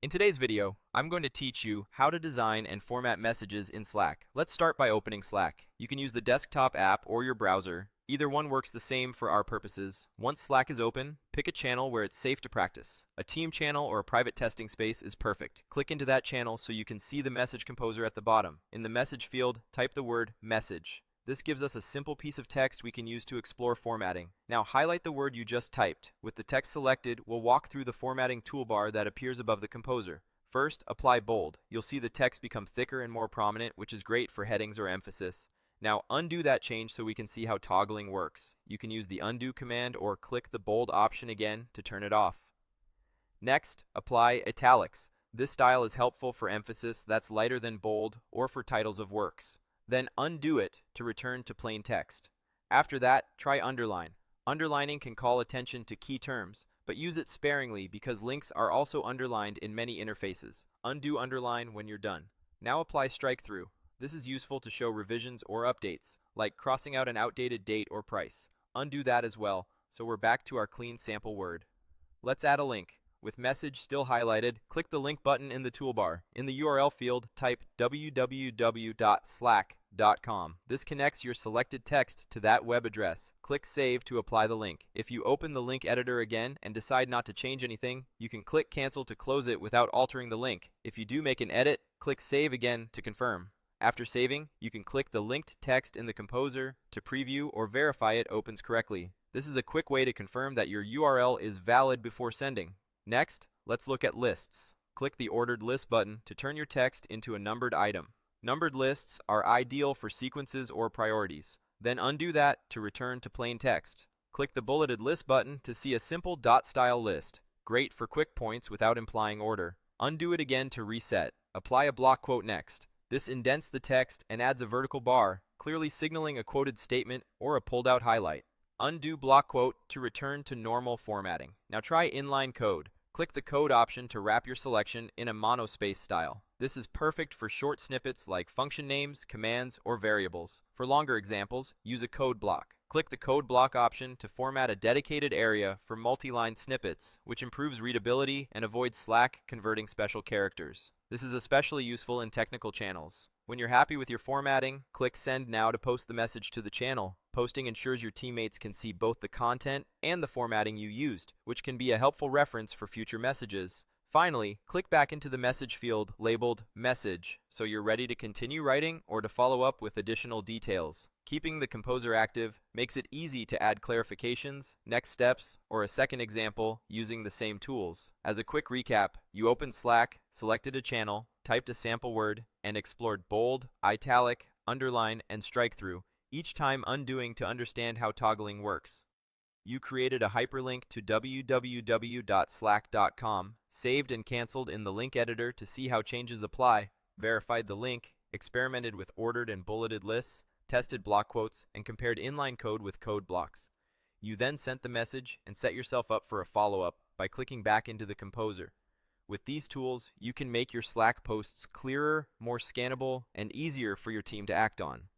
In today's video, I'm going to teach you how to design and format messages in Slack. Let's start by opening Slack. You can use the desktop app or your browser. Either one works the same for our purposes. Once Slack is open, pick a channel where it's safe to practice. A team channel or a private testing space is perfect. Click into that channel so you can see the message composer at the bottom. In the message field, type the word message. This gives us a simple piece of text we can use to explore formatting. Now highlight the word you just typed. With the text selected, we'll walk through the formatting toolbar that appears above the composer. First, apply bold. You'll see the text become thicker and more prominent, which is great for headings or emphasis. Now undo that change so we can see how toggling works. You can use the undo command or click the bold option again to turn it off. Next, apply italics. This style is helpful for emphasis that's lighter than bold or for titles of works. Then undo it to return to plain text. After that, try underline. Underlining can call attention to key terms, but use it sparingly because links are also underlined in many interfaces. Undo underline when you're done. Now apply strike through. This is useful to show revisions or updates, like crossing out an outdated date or price. Undo that as well, so we're back to our clean sample word. Let's add a link. With message still highlighted, click the link button in the toolbar. In the URL field, type www.slack.com. This connects your selected text to that web address. Click Save to apply the link. If you open the link editor again and decide not to change anything, you can click Cancel to close it without altering the link. If you do make an edit, click Save again to confirm. After saving, you can click the linked text in the composer to preview or verify it opens correctly. This is a quick way to confirm that your URL is valid before sending. Next, let's look at lists. Click the Ordered List button to turn your text into a numbered item. Numbered lists are ideal for sequences or priorities. Then undo that to return to plain text. Click the Bulleted List button to see a simple dot-style list. Great for quick points without implying order. Undo it again to reset. Apply a block quote next. This indents the text and adds a vertical bar, clearly signaling a quoted statement or a pulled-out highlight. Undo block quote to return to normal formatting. Now try inline code. Click the code option to wrap your selection in a monospace style. This is perfect for short snippets like function names, commands, or variables. For longer examples, use a code block. Click the code block option to format a dedicated area for multi-line snippets, which improves readability and avoids Slack converting special characters. This is especially useful in technical channels. When you're happy with your formatting, click Send Now to post the message to the channel. Posting ensures your teammates can see both the content and the formatting you used, which can be a helpful reference for future messages. Finally, click back into the message field labeled Message so you're ready to continue writing or to follow up with additional details. Keeping the composer active makes it easy to add clarifications, next steps, or a second example using the same tools. As a quick recap, you opened Slack, selected a channel, typed a sample word, and explored bold, italic, underline, and strike through, each time undoing to understand how toggling works. You created a hyperlink to www.slack.com, saved and canceled in the link editor to see how changes apply, verified the link, experimented with ordered and bulleted lists, tested block quotes, and compared inline code with code blocks. You then sent the message and set yourself up for a follow-up by clicking back into the composer. With these tools, you can make your Slack posts clearer, more scannable, and easier for your team to act on.